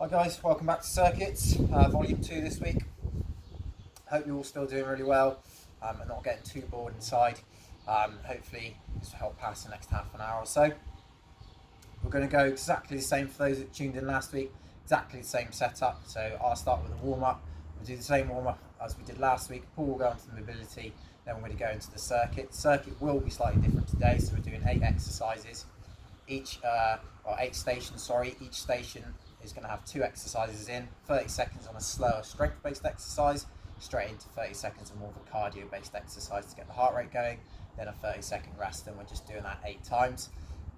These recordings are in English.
Hi guys, welcome back to Circuits, volume 2 this week. Hope you're all still doing really well and not getting too bored inside. Hopefully this will help pass the next half an hour or so. We're going to go exactly the same for those that tuned in last week, exactly the same setup. So I'll start with a warm-up. We'll do the same warm-up as we did last week. Paul will go into the mobility, then we're going to go into the circuit. The circuit will be slightly different today, so we're doing 8 exercises. Each stations, each station is going to have 2 exercises in, 30 seconds on a slower strength-based exercise, straight into 30 seconds of more of a cardio-based exercise to get the heart rate going, then a 30-second rest, and we're just doing that 8 times.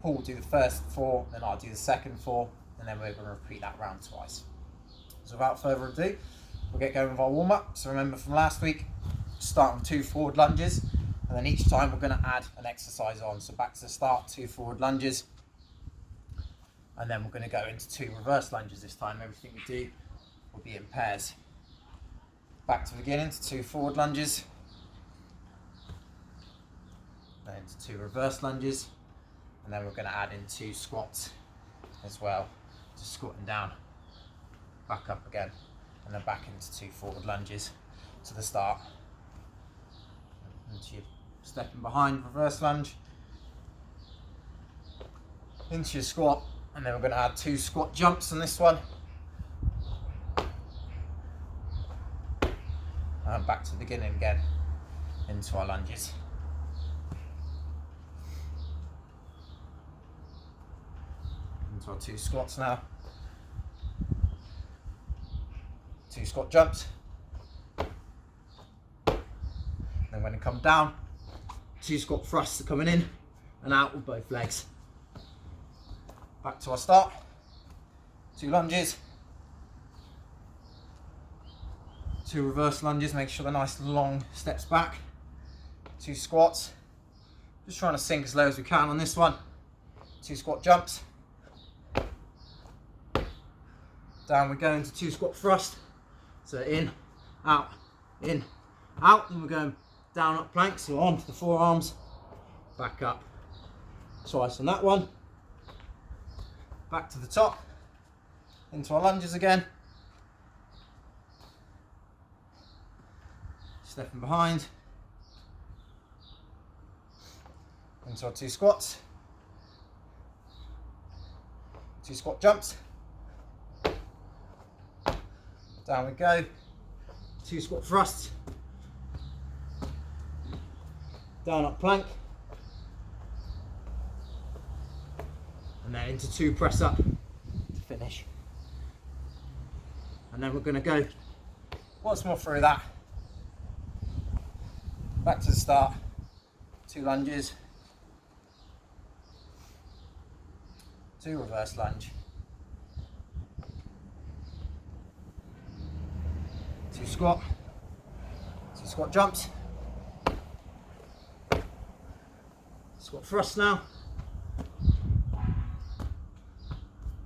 Paul will do the first 4, then I'll do the second 4, and then we're going to repeat that round twice. So without further ado, we'll get going with our warm-up. So remember from last week, start with 2 forward lunges, and then each time we're going to add an exercise on. So back to the start, 2 forward lunges, and then we're going to go into 2 reverse lunges this time. Everything we do will be in pairs. Back to the beginning, to 2 forward lunges, then into 2 reverse lunges, and then we're going to add in 2 squats as well. Just squatting down, back up again, and then back into 2 forward lunges to the start. Into your stepping behind reverse lunge, into your squat, and then we're going to add 2 squat jumps on this one. And back to the beginning again, into our lunges. Into our 2 squats now. 2 squat jumps. Then when it comes down, 2 squat thrusts are coming in and out with both legs. Back to our start, 2 lunges, 2 reverse lunges, make sure they're nice long steps back, 2 squats, just trying to sink as low as we can on this one, 2 squat jumps, down we go into 2 squat thrust, so in, out, then we're going down up plank, so onto the forearms, back up, twice on that one. Back to the top, into our lunges again, stepping behind, into our 2 squats, 2 squat jumps, down we go, 2 squat thrusts, down up plank, and then into 2 press up to finish. And then we're going to go once more through that. Back to the start, 2 lunges, 2 reverse lunge, 2 squat, 2 squat jumps, squat thrust now,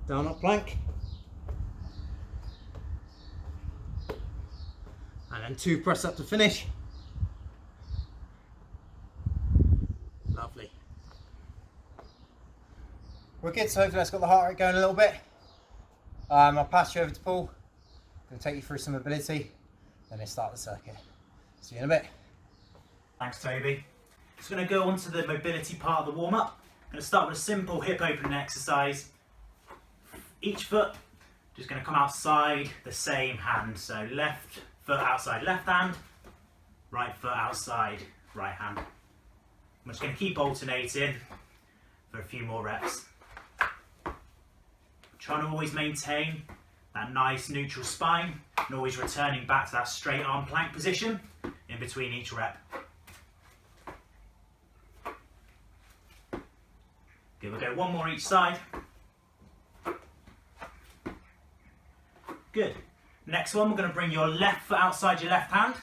down up plank, and then 2 press up to finish. Lovely. Wicked, so hopefully that's got the heart rate going a little bit. I'll pass you over to Paul, going to take you through some mobility, then we'll start the circuit. See you in a bit. Thanks Toby. Just going to go on to the mobility part of the warm-up. I'm going to start with a simple hip opening exercise. Each foot just going to come outside the same hand. So left foot outside left hand, right foot outside right hand. I'm just going to keep alternating for a few more reps. Trying to always maintain that nice neutral spine and always returning back to that straight arm plank position in between each rep. Good, we'll go 1 more each side. Good. Next one, we're going to bring your left foot outside your left hand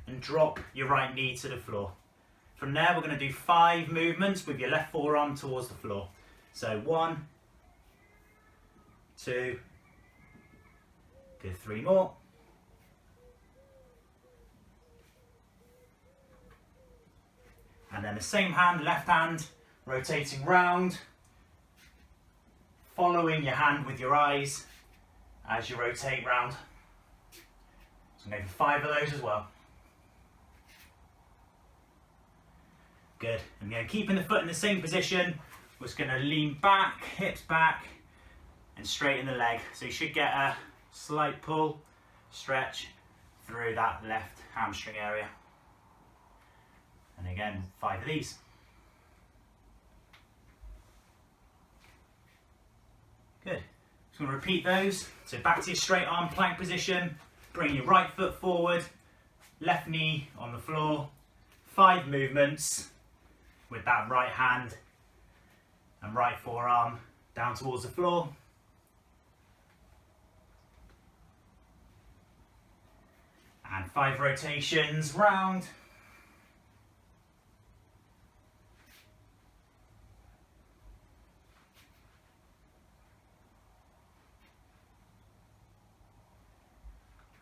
and drop your right knee to the floor. From there, we're going to do 5 movements with your left forearm towards the floor. So 1, 2, good, 3 more. And then the same hand, left hand, rotating round, following your hand with your eyes, as you rotate round. So I'm going to go for 5 of those as well. Good. And again, keeping the foot in the same position, we're just going to lean back, hips back, and straighten the leg. So you should get a slight pull, stretch through that left hamstring area. And again, 5 of these. Good. Just going to repeat those. So back to your straight arm plank position. Bring your right foot forward, left knee on the floor. 5 movements with that right hand and right forearm down towards the floor. And 5 rotations round.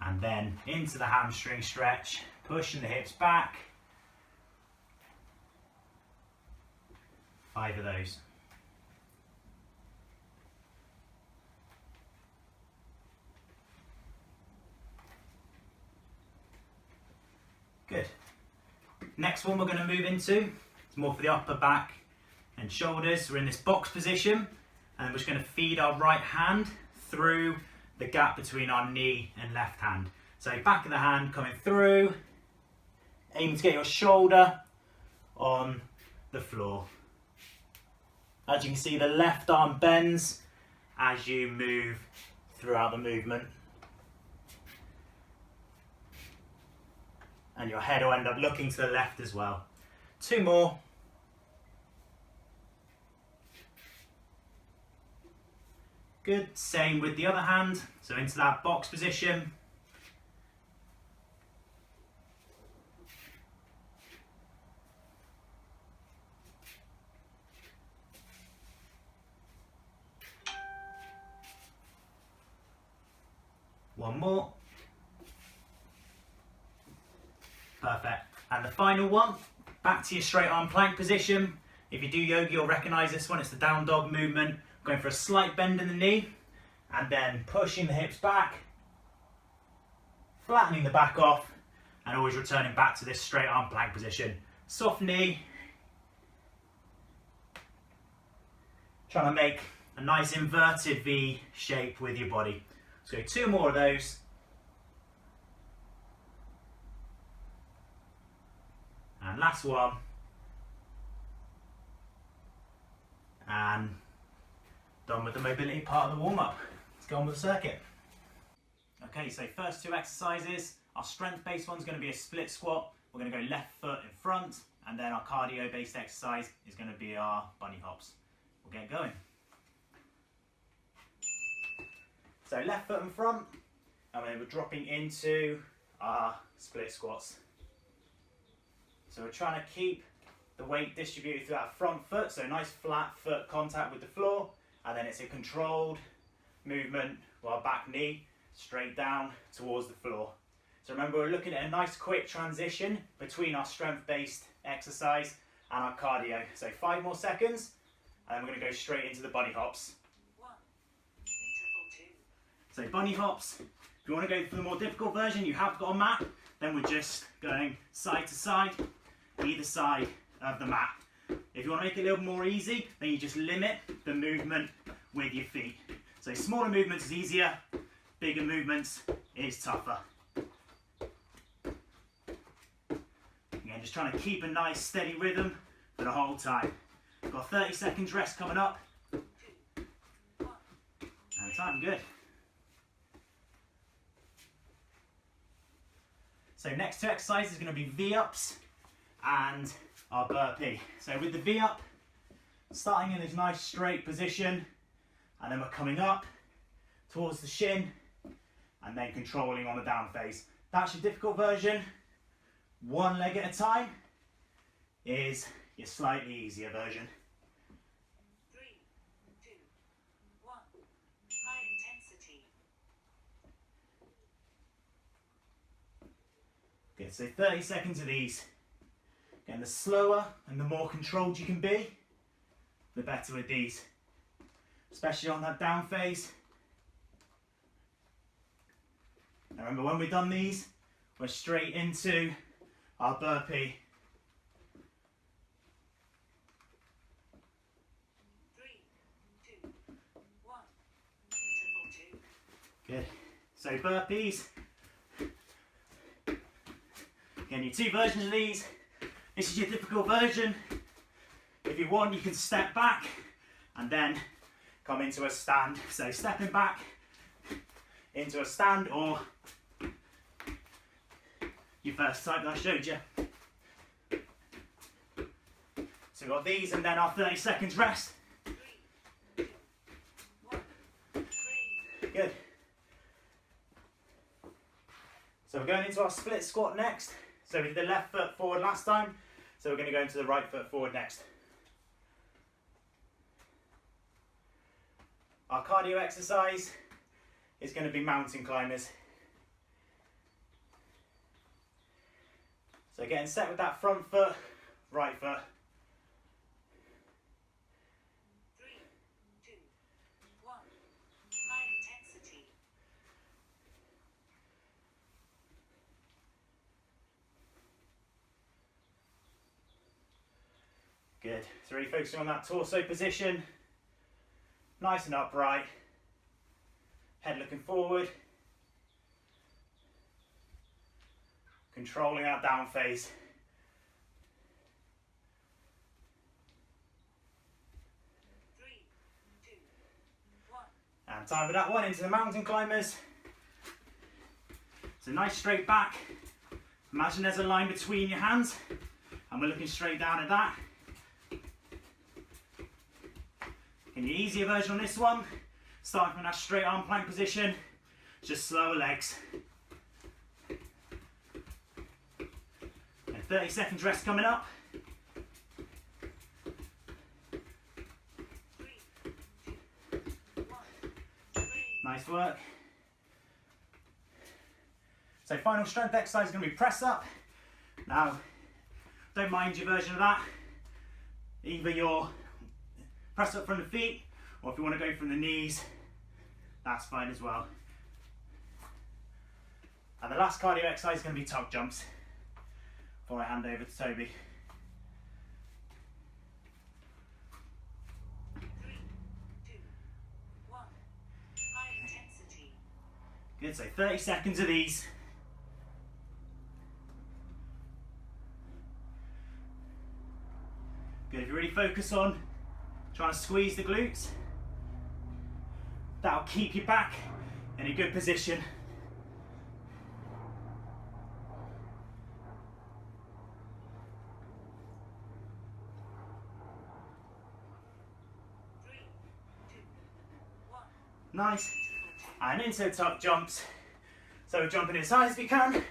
And then into the hamstring stretch, pushing the hips back. 5 of those. Good. Next one we're going to move into, it's more for the upper back and shoulders. We're in this box position, and we're just going to feed our right hand through the gap between our knee and left hand. So back of the hand coming through, aim to get your shoulder on the floor. As you can see, the left arm bends as you move throughout the movement. And your head will end up looking to the left as well. 2 more. Good, same with the other hand. So into that box position. One more. Perfect. And the final one, back to your straight arm plank position. If you do yoga, you'll recognize this one. It's the down dog movement. Going for a slight bend in the knee, and then pushing the hips back, flattening the back off, and always returning back to this straight arm plank position. Soft knee. Trying to make a nice inverted V shape with your body. So 2 more of those. And last one. And done with the mobility part of the warm-up. Let's go on with the circuit. Okay, so first 2 exercises. Our strength-based one's going to be a split squat. We're going to go left foot in front, and then our cardio-based exercise is going to be our bunny hops. We'll get going. So left foot in front, and then we're dropping into our split squats. So we're trying to keep the weight distributed through that front foot, so nice flat foot contact with the floor, and then it's a controlled movement with our back knee straight down towards the floor. So remember, we're looking at a nice quick transition between our strength-based exercise and our cardio. So 5 more seconds, and then we're going to go straight into the bunny hops. So bunny hops, if you want to go for the more difficult version, you have got a mat, then we're just going side to side, either side of the mat. If you want to make it a little more easy, then you just limit the movement with your feet. So smaller movements is easier, bigger movements is tougher. Again, just trying to keep a nice steady rhythm for the whole time. We've got 30 seconds rest coming up. And time, good. So next 2 exercises is going to be V-ups and our burpee. So with the V-up, starting in this nice straight position, and then we're coming up towards the shin, and then controlling on the down phase. That's your difficult version. 1 leg at a time is your slightly easier version. 3, 2, 1. High intensity. Good, so 30 seconds of these. Again, the slower and the more controlled you can be, the better with these. Especially on that down phase. Now remember, when we've done these, we're straight into our burpee. 3, 2, 1. Interval 2. Good. So burpees. Again, your 2 versions of these. This is your typical version. If you want, you can step back and then come into a stand. So stepping back into a stand, or your first type that I showed you. So we've got these and then our 30 seconds rest. 3, 2, 1. Break. Good. So we're going into our split squat next. So we did the left foot forward last time, so we're going to go into the right foot forward next. Our cardio exercise is going to be mountain climbers. So getting set with that front foot, right foot. 3, 2, 1. High intensity. Good. So really focusing on that torso position. Nice and upright. Head looking forward. Controlling that down phase. 3, 2, 1. And time for that one into the mountain climbers. So nice straight back. Imagine there's a line between your hands and we're looking straight down at that. In the easier version on this one, starting from that straight arm plank position, just slower legs. And 30 seconds rest coming up. 3, 2, 1. Break. Nice work. So final strength exercise is going to be press up. Now, don't mind your version of that. Either your press up from the feet, or if you want to go from the knees, that's fine as well. And the last cardio exercise is going to be tuck jumps before I hand over to Toby. 3, 2, 1. High intensity. Good, so 30 seconds of these. Good, if you really focus on trying to squeeze the glutes, that'll keep you back in a good position. 3, 2, 1. Nice. Interval 2. And into tuck jumps. So we're jumping as high as we can,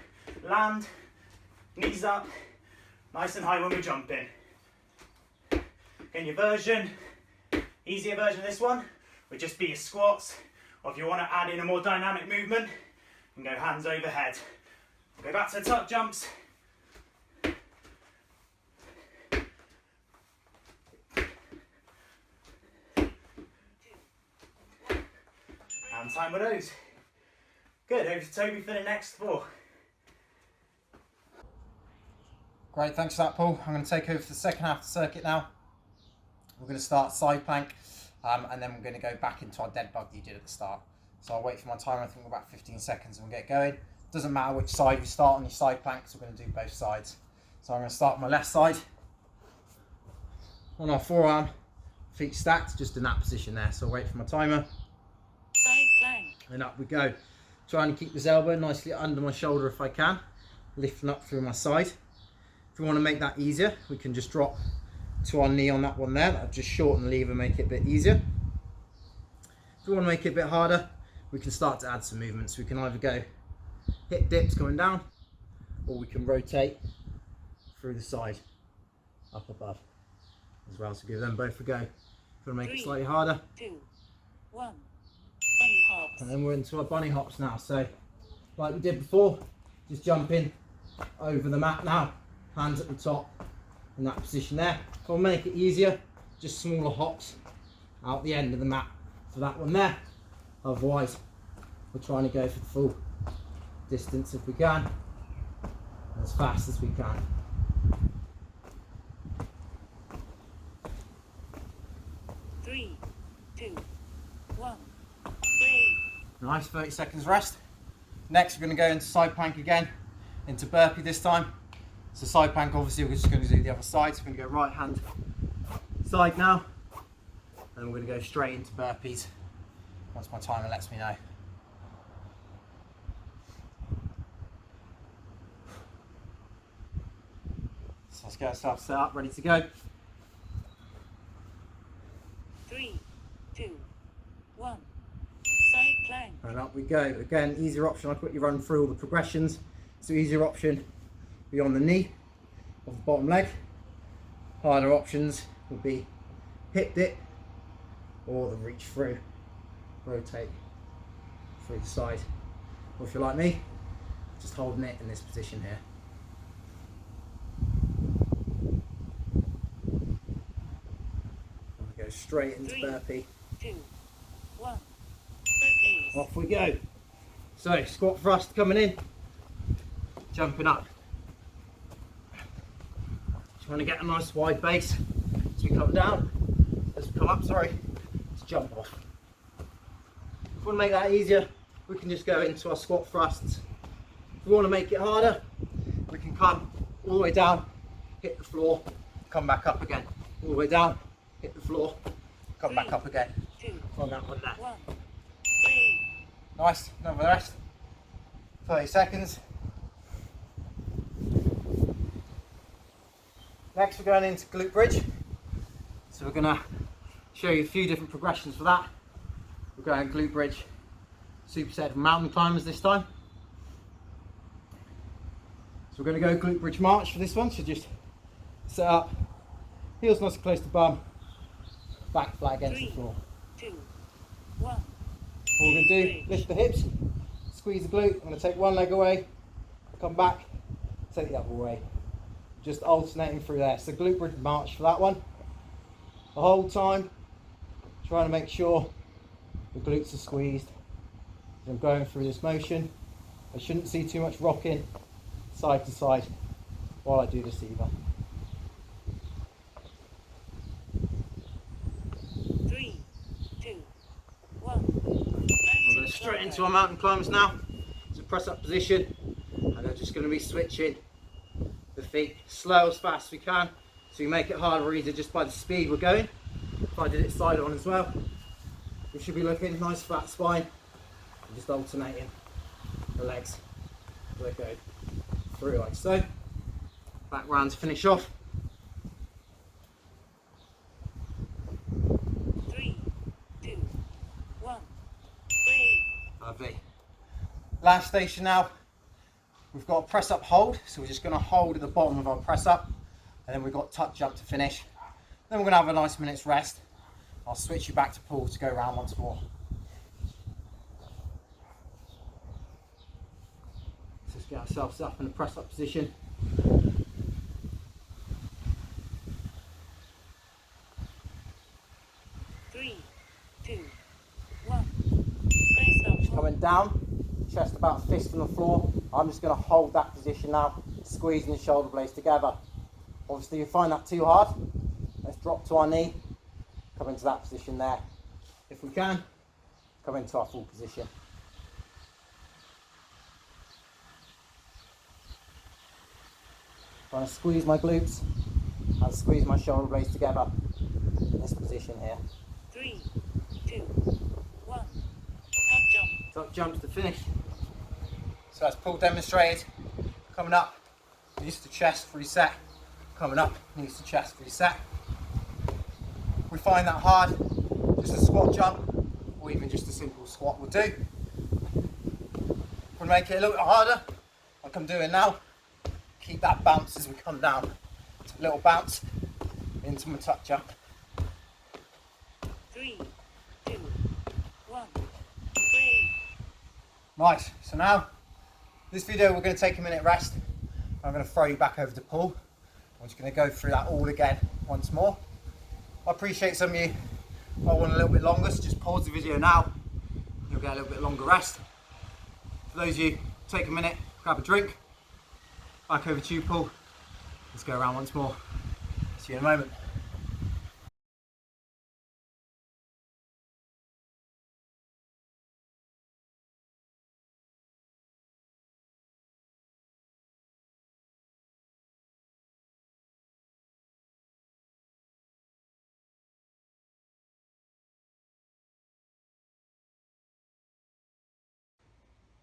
land, knees up, nice and high when we're jumping. In your version, easier version of this one would just be your squats, or if you want to add in a more dynamic movement, you can go hands overhead. Go back to the tuck jumps. And time with those. Good, over to Toby for the next 4. Great, thanks for that, Paul. I'm going to take over for the second half of the circuit now. We're going to start side plank, and then we're going to go back into our dead bug that you did at the start. So I'll wait for my timer, I think about 15 seconds, and we'll get going. Doesn't matter which side you start on your side plank, because we're going to do both sides. So I'm going to start on my left side, on our forearm, feet stacked, just in that position there. So I'll wait for my timer, Side plank. and up we go. Trying to keep this elbow nicely under my shoulder if I can, lifting up through my side. If we want to make that easier, we can just drop to our knee on that one there. That'll just shorten the lever, make it a bit easier. If we want to make it a bit harder, we can start to add some movements. We can either go hip dips going down, or we can rotate through the side, up above as well. So give them both a go. If we want to make it slightly harder. 2, 1. Bunny hops. And then we're into our bunny hops now. So like we did before, just jumping over the mat now, hands at the top in that position there. If I make it easier, just smaller hops out the end of the mat for that one there. Otherwise, we're trying to go for the full distance if we can, and as fast as we can. Three, two, one, breathe. Nice, 30 seconds rest. Next we're going to go into side plank again, into burpee this time. So side plank, obviously we're just going to do the other side. So we're going to go right hand side now, and we're going to go straight into burpees once my timer lets me know. So let's get ourselves set up, ready to go. 3, 2, 1. Side plank. And up we go. Again, easier option. I'll quickly run through all the progressions. So easier option be on the knee of the bottom leg. Harder options would be hip dip or the reach through, rotate through the side. Or if you're like me, just holding it in this position here. And we go straight into 3, burpee. 2, 1. Burpees. Off we go. So squat thrust coming in, jumping up. Trying to get a nice wide base as we come down, as we come up, sorry, to jump off. If we want to make that easier, we can just go into our squat thrusts. If we want to make it harder, we can come all the way down, hit the floor, come back up again. All the way down, hit the floor, come back up again. 2, On that one there. 1. Breathe. Nice, another rest. 30 seconds. Next we're going into glute bridge. So we're going to show you a few different progressions for that. We're going glute bridge, superset mountain climbers this time. So we're going to go glute bridge march for this one. So just set up, heels nice and close to bum, back flat against the 3, floor. 2, 1. What we're going to do, lift the hips, squeeze the glute. I'm going to take one leg away, come back, take the other way. Just alternating through there. So glute bridge march for that one. The whole time, trying to make sure the glutes are squeezed. As I'm going through this motion, I shouldn't see too much rocking side to side while I do this either. 3, 2, 1. We're going straight into our mountain climbers now. It's a press up position, and I'm just going to be switching the feet slow as fast as we can, so you make it harder or easier just by the speed we're going. If I did it side on as well, we should be looking nice flat spine and just alternating the legs as they go through like so. Back round to finish off. 3, 2, 1. Breathe. Lovely. Last station now. We've got a press up hold, so we're just going to hold at the bottom of our press up, and then we've got tuck jump to finish. Then we're going to have a nice minute's rest. I'll switch you back to pull to go around once more. So let's get ourselves up in a press up position. Three, 2, 1. Press up. Coming down, chest about a fist from the floor. I'm just going to hold that position now, squeezing the shoulder blades together. Obviously, if you find that too hard, let's drop to our knee, come into that position there. If we can, come into our full position. Trying to squeeze my glutes and squeeze my shoulder blades together in this position here. 3, 2, 1. Tuck jump. Tuck jump to finish. So that's Paul demonstrated. Coming up, knees to chest, reset. Coming up, knees to chest, reset. If we find that hard, just a squat jump, or even just a simple squat will do. We'll make it a little bit harder, like I'm doing now. Keep that bounce as we come down. A little bounce into my tuck jump. 3, 2, 1. Breathe. Nice. So now, this video we're going to take a minute rest. I'm going to throw you back over to Paul. I'm just going to go through that all again once more. I appreciate some of you might want a little bit longer, so just pause the video now. You'll get a little bit longer rest. For those of you take a minute, grab a drink. Back over to you, Paul. Let's go around once more. See you in a moment.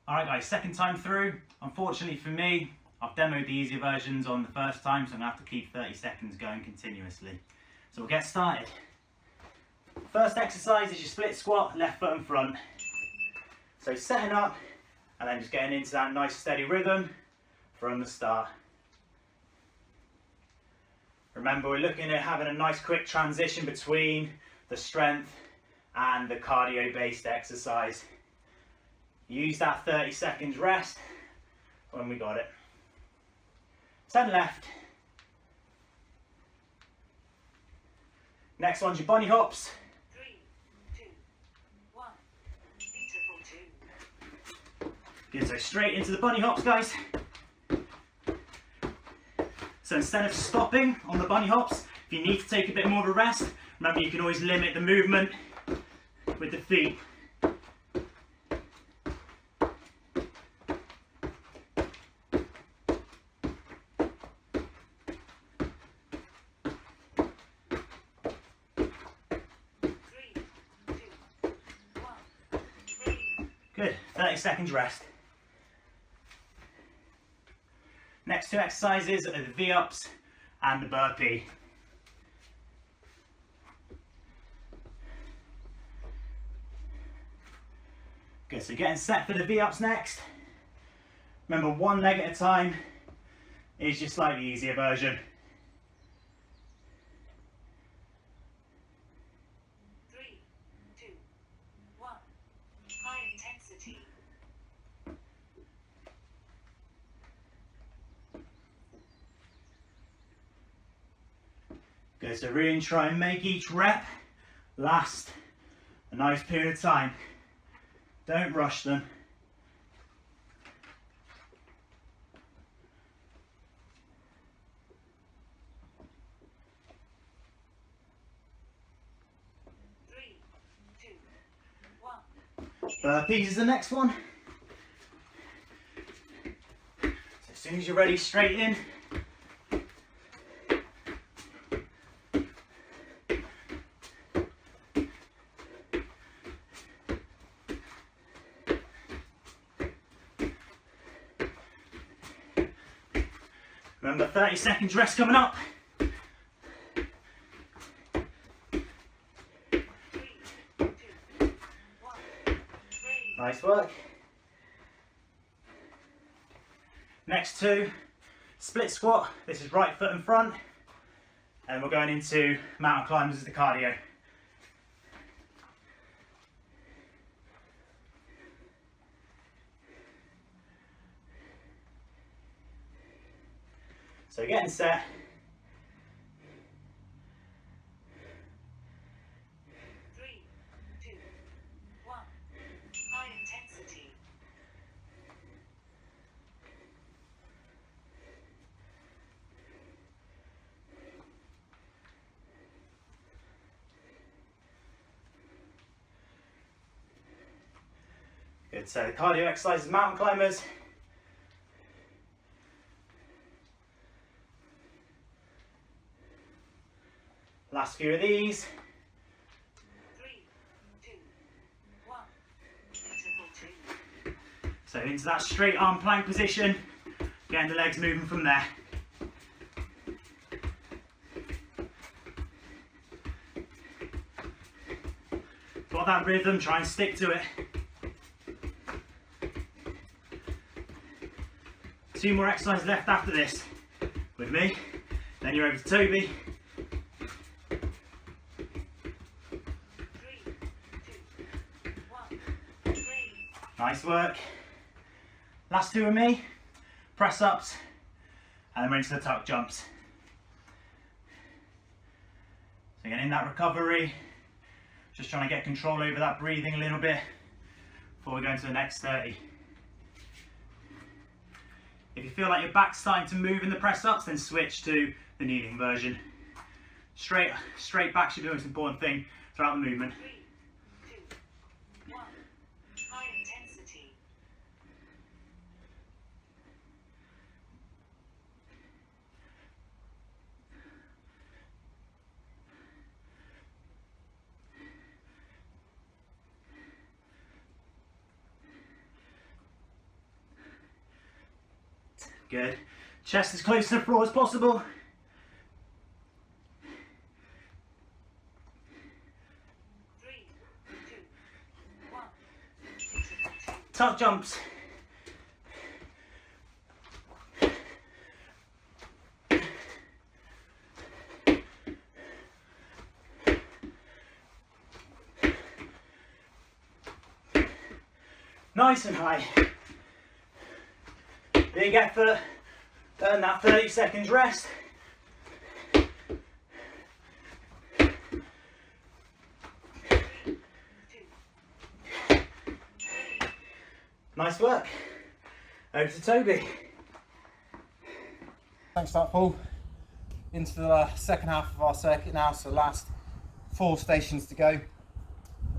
Alright guys, second time through. Unfortunately for me, I've demoed the easier versions on the first time, so I'm going to have to keep 30 seconds going continuously. So we'll get started. First exercise is your split squat, left foot and front. So setting up, and then just getting into that nice steady rhythm from the start. Remember, we're looking at having a nice quick transition between the strength and the cardio based exercise. Use that 30 seconds rest when we got it. 10 left. Next one's your bunny hops. 3, 2, 1. Interval 2. Good, so straight into the bunny hops, guys. So instead of stopping on the bunny hops, if you need to take a bit more of a rest, remember you can always limit the movement with the feet. Good, 30 seconds rest. Next two exercises are the V-ups and the burpee. Good, so getting set for the V-ups next. Remember, one leg at a time is your slightly easier version. 3, 2, 1. High intensity. Good, so really try and make each rep last a nice period of time. Don't rush them. Three, two, one. Burpees is the next one. So as soon as you're ready, straight in. Remember, 30 seconds rest coming up. 3, 2, 1. Nice work. Next two, split squat. This is right foot in front. And we're going into mountain climbers as the cardio. So getting set. 3, 2, 1. High intensity. Good, so the cardio exercise is mountain climbers. Last few of these. 3, 2, 1. Interval 2. So into that straight arm plank position, getting the legs moving from there. Got that rhythm, try and stick to it. 2 more exercises left after this with me. Then you're over to Toby. 3, 2, 1. Breathe. Nice work. Last two with me. Press ups. And then we're into the tuck jumps. So again, in that recovery, just trying to get control over that breathing a little bit before we go into the next 30. If you feel like your back's starting to move in the press ups, then switch to the kneeling version. Straight back should be the most important thing throughout the movement. 3, 2, 1. High intensity. Good. Chest as close to the floor as possible. Three, two, one. Tuck jumps. Nice and high. Big effort. Earn that 30 seconds rest. Nice work. Over to Toby. Thanks for that, Paul. Into the second half of our circuit now, so last 4 stations to go.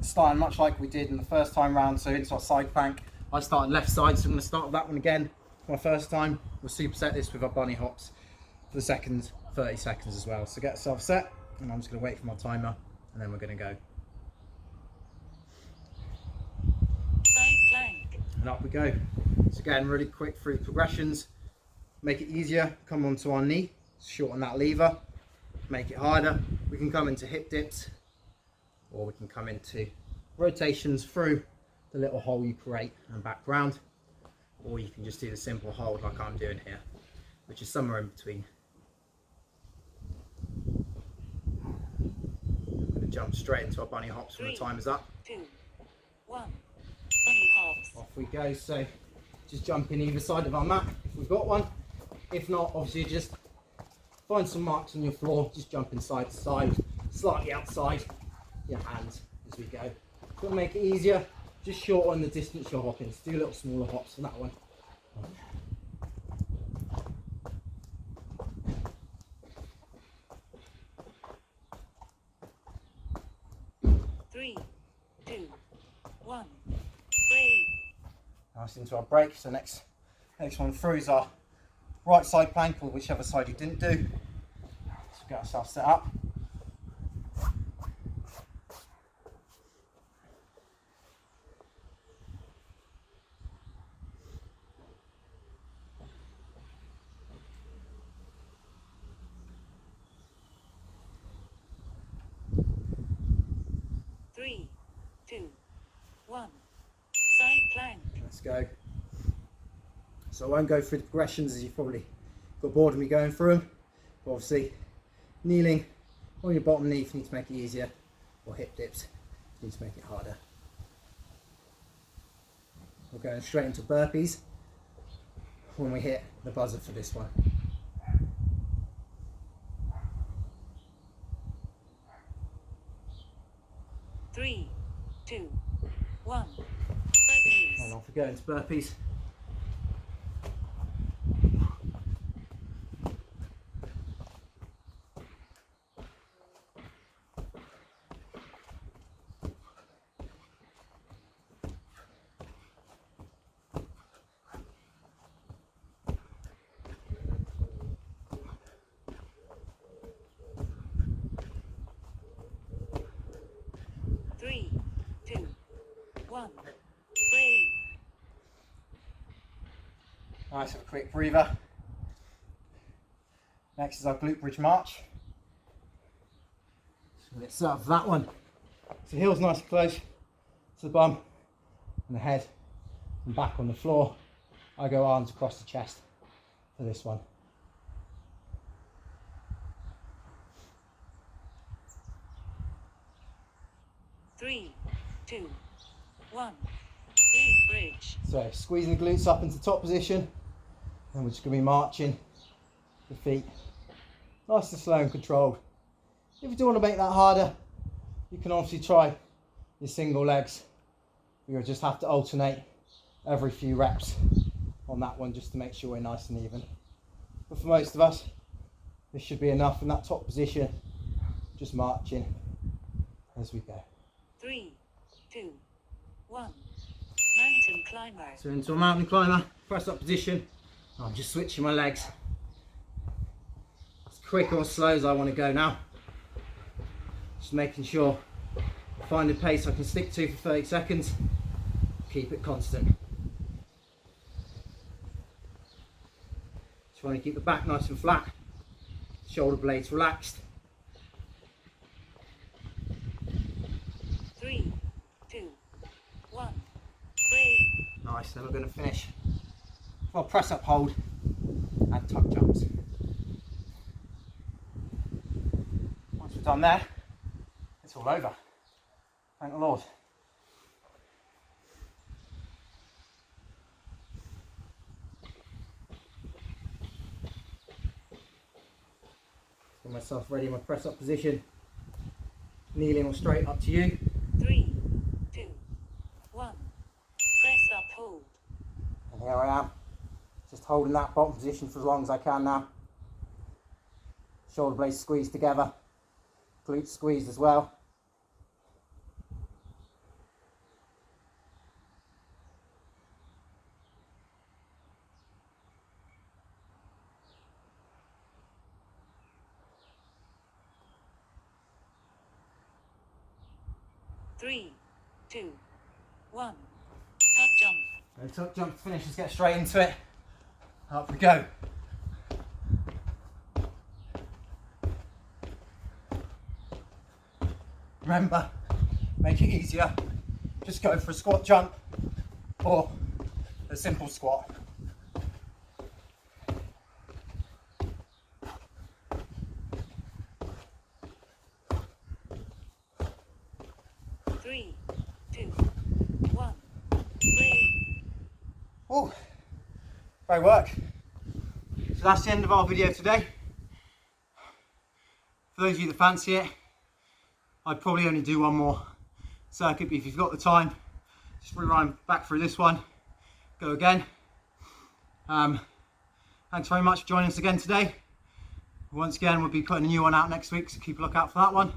Starting much like we did in the first time round, so into our side plank. I started left side, so I'm going to start with that one again. My first time. We'll superset this with our bunny hops for the second 30 seconds as well. So get yourself set, and I'm just going to wait for my timer, and then we're going to go. Side plank. And up we go. So again, really quick through the progressions. Make it easier, come onto our knee, shorten that lever, make it harder. We can come into hip dips, or we can come into rotations through the little hole you create and back round, or you can just do the simple hold like I'm doing here, which is somewhere in between. I'm going to jump straight into our bunny hops when the timer's up. 2, 1. Bunny hops. Off we go. So just jump in either side of our mat if we've got one. If not, obviously just find some marks on your floor, just jumping side to side, slightly outside your hands as we go. To make it easier, just shorten the distance you're hopping. So do little smaller hops for that one. 3, 2, 1. Break. Nice into our break. So next one through is our right side plank, or whichever side you didn't do. So get ourselves set up. Three, 2, 1. Side plank. Let's go. So I won't go through the progressions as you've probably got bored of me going through them. But obviously, kneeling on your bottom knee if you need to make it easier, or hip dips if you need to make it harder. We're going straight into burpees when we hit the buzzer for this one. Three, 2, 1. Burpees. And off we go into burpees. Three, 2, 1. Break. Nice, have a quick breather. Next is our glute bridge march. So let's start with that one. So heels nice and close to the bum and the head, and back on the floor. I go arms across the chest for this one. Three, 2, 1. Glute bridge. So squeezing the glutes up into top position, and we're just going to be marching the feet nice and slow and controlled. If you do want to make that harder, you can obviously try your single legs. You'll just have to alternate every few reps on that one just to make sure we're nice and even. But for most of us, this should be enough in that top position, just marching as we go. 3, 2, 1. Mountain climber. So into a mountain climber, press up position. I'm just switching my legs. As quick or slow as I want to go now. Just making sure I find a pace I can stick to for 30 seconds. Keep it constant. Trying to keep the back nice and flat. Shoulder blades relaxed. 3, 2, 1. Break. Nice, then we're going to finish. Well, press up, hold, and tuck jumps. Once we're done there, it's all over. Thank the Lord. Get myself ready in my press up position. Kneeling or straight, up to you. 3, 2, 1. Press up, hold. And here I am. Just holding that bottom position for as long as I can now. Shoulder blades squeezed together. Glutes squeezed as well. Three, 2, 1. Tuck jump. No tuck jump to finish, let's get straight into it. Up we go. Remember, make it easier. Just go for a squat jump or a simple squat. Three, 2, 1. Break. Oh, great work. So that's the end of our video today. For those of you that fancy it, I'd probably only do one more circuit, but if you've got the time, just rewind back through this one, go again. Thanks very much for joining us again today. Once again, we'll be putting a new one out next week, so keep a look out for that one.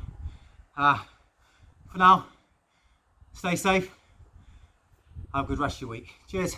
For now, stay safe, have a good rest of your week. Cheers.